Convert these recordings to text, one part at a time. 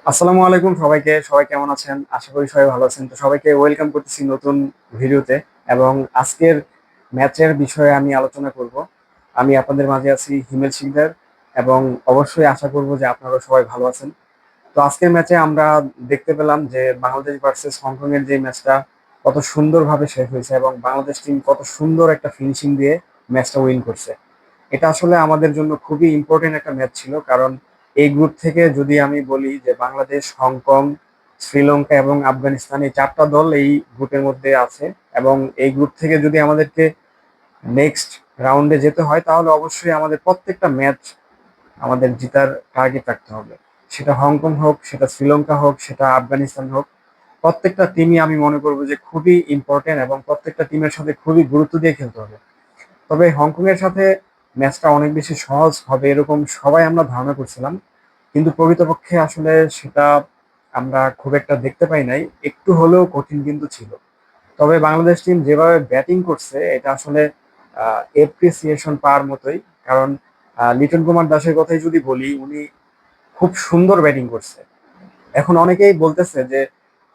আসসালামু আলাইকুম সবাইকে। সবাই কেমন আছেন? আশা করি সবাই ভালো আছেন। তো সবাইকে ওয়েলকাম করতেছি নতুন ভিডিওতে। এবং আজকের ম্যাচের বিষয়ে আমি আলোচনা করব। আমি আপনাদের মাঝে আছি হিমেল শিকদার, এবং অবশ্যই আশা করব যে আপনারা সবাই ভালো আছেন। তো আজকের ম্যাচে আমরা দেখতে পেলাম যে বাংলাদেশ ভার্সেস হংকং এর যে ম্যাচটা কত সুন্দরভাবে শেষ হয়েছে, এবং বাংলাদেশ টিম কত সুন্দর একটা ফিনিশিং দিয়ে ম্যাচটা উইন করছে। এটা আসলে আমাদের জন্য খুবই ইম্পর্টেন্ট একটা ম্যাচ ছিল, কারণ এই গ্রুপ থেকে যদি আমি বলি যে বাংলাদেশ, হংকং, শ্রীলঙ্কা এবং আফগানিস্তান এই চারটা দল এই গ্রুপের মধ্যে আছে। এবং এই গ্রুপ থেকে যদি আমাদেরকে নেক্সট রাউন্ডে যেতে হয়, তাহলে অবশ্যই আমাদের প্রত্যেকটা ম্যাচ আমাদের জেতার টার্গেট রাখতে হবে। সেটা হংকং হোক, সেটা শ্রীলঙ্কা হোক, সেটা আফগানিস্তান হোক, প্রত্যেকটা টিমই আমি মনে করবো যে খুবই ইম্পর্টেন্ট, এবং প্রত্যেকটা টিমের সাথে খুবই গুরুত্ব দিয়ে খেলতে হবে। তবে হংকং এর সাথে ম্যাচটা অনেক বেশি সহজ হবে এরকম সবাই আমরা ধারণা করছিলাম, কিন্তু প্রকৃতপক্ষে আসলে সেটা আমরা খুব একটা দেখতে পাই নাই। একটু হলেও কঠিন কিন্তু ছিল। তবে বাংলাদেশ টিম যেভাবে ব্যাটিং করছে এটা আসলে এপ্রিসিয়েশন পাওয়ার মতোই। কারণ লিটন কুমার দাসের কথাই যদি বলি, উনি খুব সুন্দর ব্যাটিং করছে। এখন অনেকেই বলতেছে যে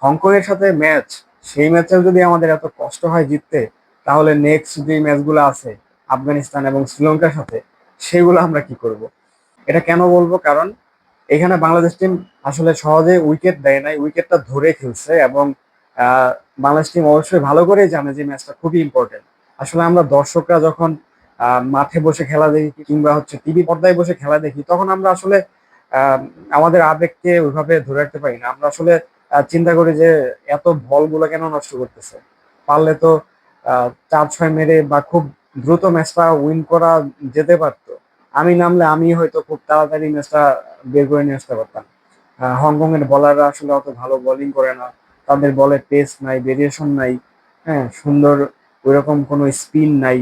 হংকং এর সাথে ম্যাচ, সেই ম্যাচেও যদি আমাদের এত কষ্ট হয় জিততে, তাহলে নেক্সট যে ম্যাচগুলো আছে আফগানিস্তান এবং শ্রীলঙ্কার সাথে, সেগুলো আমরা কি করব? এটা কেন বলবো, কারণ এখানে বাংলাদেশ টিম আসলে সহজে উইকেট দেয় নাই, উইকেটটা ধরে খেলছে। এবং আহ, বাংলাদেশ টিম অবশ্যই ভালো করেই জানে যে ম্যাচটা খুবই ইম্পর্টেন্ট। আসলে আমরা দর্শকরা যখন মাঠে বসে খেলা দেখি কিংবা হচ্ছে টিভি পর্দায় বসে খেলা দেখি, তখন আমরা আসলে আহ, আমাদের আবেগকে ওইভাবে ধরে রাখতে পারি না। আমরা আসলে চিন্তা করি যে এত বল গুলো কেন নষ্ট করতেছে, পারলে তো 4-6 মেরে বা খুব দ্রুত ম্যাচটা উইন করা যেতে পারতো। আমি নামলে আমি হয়তো খুব তাড়াতাড়ি ম্যাচটা বের করে নিয়ে আসতে পারতাম। হংকং এর বলাররা আসলে অত ভালো বোলিং করে না, তাদের বলে পেস নাই, ভেরিয়েশন নাই। হ্যাঁ, সুন্দর ওইরকম কোনো স্পিন নাই।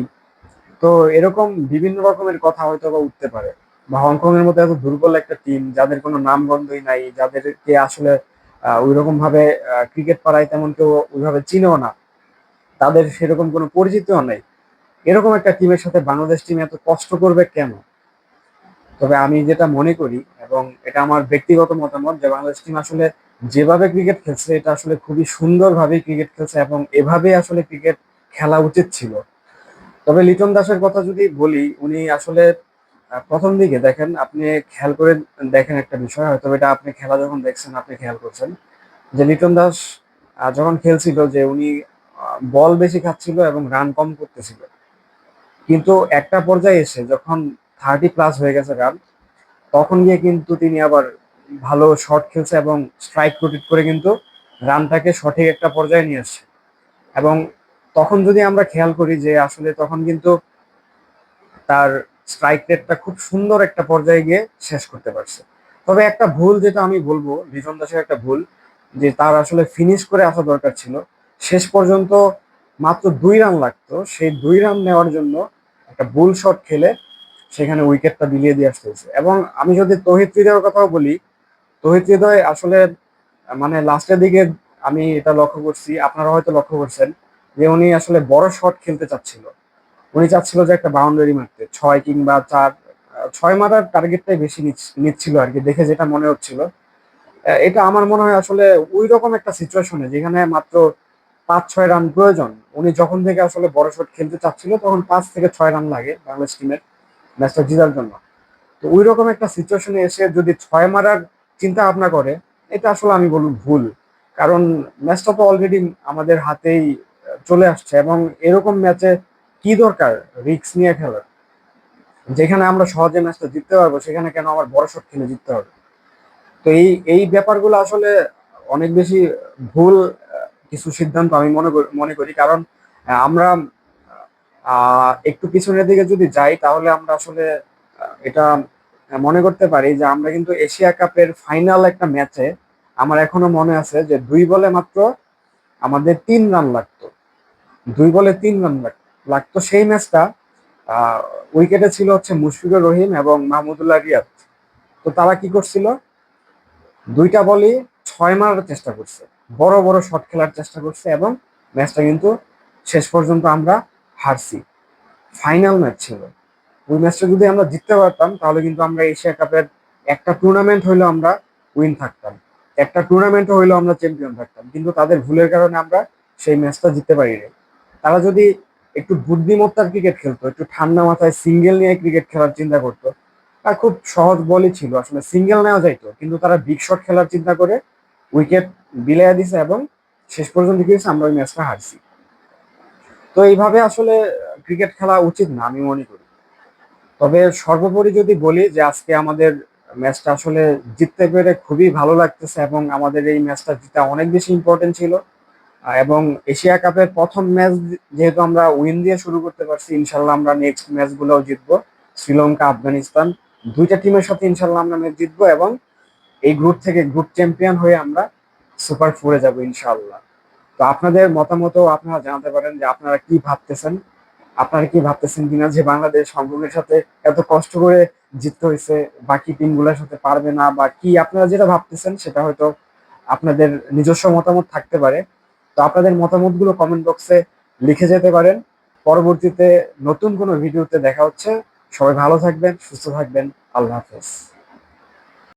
তো এরকম বিভিন্ন রকমের কথা হয়তো বা উঠতে পারে। বা হংকং এর মতো এত দুর্বল একটা টিম, যাদের কোনো নামগন্ধই নাই, যাদেরকে আসলে ওইরকম ভাবে ক্রিকেট পাড়ায় তেমন কেউ ওইভাবে চিনেও না, তাদের সেরকম কোনো পরিচিতিও নাই, এরকম একটা টিমের সাথে বাংলাদেশ টিম এত কষ্ট করবে কেন? তবে আমি যেটা মনে করি, এবং এটা আমার ব্যক্তিগত মতামত, যে বাংলাদেশ টিম আসলে যেভাবে ক্রিকেট খেলছে এটা আসলে খুবই সুন্দরভাবে ক্রিকেট খেলছে, এবং এভাবে আসলে ক্রিকেট খেলা উচিত ছিল। তবে লিটন দাসের কথা যদি বলি, উনি আসলে প্রথম দিকে দেখেন, আপনি খেয়াল করে দেখেন একটা বিষয়, হয়তো এটা আপনি খেলা যখন দেখছেন আপনি খেয়াল করছেন যে লিটন দাস যখন খেলছিল, যে উনি বল বেশি খাচ্ছিল এবং রান কম করতেছিল। কিন্তু একটা পর্যায়ে এসে যখন 30+ হয়ে গেছে রান, তখন গিয়ে কিন্তু তিনি আবার ভালো শট খেলছে, এবং স্ট্রাইক রোটেট করে কিন্তু রানটাকে সঠিক একটা পর্যায়ে নিয়ে আসছে। এবং তখন যদি আমরা খেয়াল করি যে আসলে তখন কিন্তু তার স্ট্রাইক রেটটা খুব সুন্দর একটা পর্যায়ে গিয়ে শেষ করতে পারছে। তবে একটা ভুল যেটা আমি বলবো, লিটন দাসের একটা ভুল, যে তার আসলে ফিনিশ করে আসা দরকার ছিল। শেষ পর্যন্ত মাত্র 2 রান লাগতো, সেই 2 রান নেওয়ার জন্য একটা ভুল শট খেলে সেখানে উইকেটটা বিলিয়ে দিয়ে আসতে হয়েছে। এবং আমি যদি তৌহিদ হৃদয়ের কথাও বলি, তৌহিদ হৃদয় আসলে মানে লাস্টের দিকে আমি এটা লক্ষ্য করছি, আপনারা হয়তো লক্ষ্য করছেন, যে উনি আসলে বড় শট খেলতে চাচ্ছিল। উনি চাচ্ছিল যে একটা বাউন্ডারি মারতে, 6 কিংবা 4, 6 মারার টার্গেটটাই বেশি নিচ্ছিল আর কি, দেখে যেটা মনে হচ্ছিল। এটা আমার মনে হয় আসলে ওই রকম একটা সিচুয়েশনে যেখানে মাত্র 5-6 রান প্রয়োজন, উনি যখন থেকে আসলে বড় শট খেলতে চাচ্ছিল, তখন 5 থেকে 6 রান লাগে বাংলাদেশ টিমের ম্যাচটা জেতার জন্য। তো ওই রকম একটা সিচুয়েশনে এসে যদি 6 মারার চিন্তা ভাবনা করে, এটা আসলে আমি বলবো ভুল। কারণ ম্যাচটা তো অলরেডি আমাদের হাতেই চলে আসছে, এবং এরকম ম্যাচে কি দরকার রিস্ক নিয়ে খেলার? যেখানে আমরা সহজে ম্যাচটা জিততে পারবো, সেখানে কেন আমার বড় শট খেলে জিততে হবে? তো এই এই ব্যাপারগুলো আসলে অনেক বেশি ভুল কিছু সিদ্ধান্ত আমি মনে করি। কারণ আমরা একটু পিছনের দিকে যদি যাই, তাহলে আমরা আসলে এটা মনে করতে পারি যে আমরা কিন্তু এশিয়া কাপের ফাইনাল একটা ম্যাচে, আমার এখনো মনে আছে যে 2 বলে মাত্র আমাদের 3 রান লাগতো। 2 বলে 3 রান লাগতো সেই ম্যাচটা। উইকেটে ছিল হচ্ছে মুশফিকুর রহিম এবং মাহমুদুল্লাহ রিয়াদ। তো তারা কি করছিল, 2টা বলই 6 মারার চেষ্টা করছে, বড় বড় শট খেলার চেষ্টা করছে, এবং ম্যাচটা কিন্তু শেষ পর্যন্ত আমরা হারছি। ফাইনাল ম্যাচ ছিল, ওই ম্যাচটা যদি আমরা জিততে পারতাম, তাহলে কিন্তু আমরা এশিয়া কাপের একটা টুর্নামেন্ট হইলেও আমরা উইন থাকতাম। একটা টুর্নামেন্টে হইলেও আমরা চ্যাম্পিয়ন থাকতাম, কিন্তু তাদের ভুলের কারণে আমরা সেই ম্যাচটা জিততে পারিনি। তারা যদি একটু বুদ্ধিমত্তার ক্রিকেট খেলতো, একটু ঠান্ডা মাথায় সিঙ্গেল নিয়ে ক্রিকেট খেলার চিন্তা করতো, আর খুব সহজ বলই ছিল, আসলে সিঙ্গেল নেওয়া যাইতো, কিন্তু তারা বিগ শট খেলার চিন্তা করে উইকেট বিলাইয়া দিছে এবং শেষ পর্যন্ত কি হয়েছে, আমরা ওই ম্যাচটা হারছি। তো এইভাবে আসলে ক্রিকেট খেলা উচিত না আমি মনে করি। তবে সর্বোপরি যদি বলি যে আজকে আমাদের ম্যাচটা আসলে জিততে পেরে খুবই ভালো লাগতেছে, এবং আমাদের এই ম্যাচটা জিতা অনেক বেশি ইম্পর্টেন্ট ছিল। এবং এশিয়া কাপের প্রথম ম্যাচ যেহেতু আমরা উইন দিয়ে শুরু করতে পারছি, ইনশাল্লাহ আমরা নেক্সট ম্যাচ গুলোও জিতবো। শ্রীলঙ্কা, আফগানিস্তান, দুইটা টিমের সাথে ইনশাল্লাহ আমরা ম্যাচ জিতবো, এবং এই গ্রুপ থেকে গ্রুপ চ্যাম্পিয়ন হয়ে আমরা সুপার ফোরে যাবো ইনশাল্লাহ। তো আপনাদের মতামতও আপনারা জানাতে পারেন যে আপনারা কি ভাবতেছেন, আপনারা কি ভাবতেছেন কিনা যে বাংলাদেশ হংকংয়ের সাথে এত কষ্ট করে জিততে হয়েছে, বাকি টিমগুলোর সাথে পারবে না, বা কি আপনারা যেটা ভাবতেছেন সেটা হয়তো আপনাদের নিজস্ব মতামত থাকতে পারে। তো আপনাদের মতামতগুলো কমেন্ট বক্সে লিখে যেতে পারেন। পরবর্তীতে নতুন কোনো ভিডিওতে দেখা হচ্ছে। সবাই ভালো থাকবেন, সুস্থ থাকবেন। আল্লাহ হাফেজ।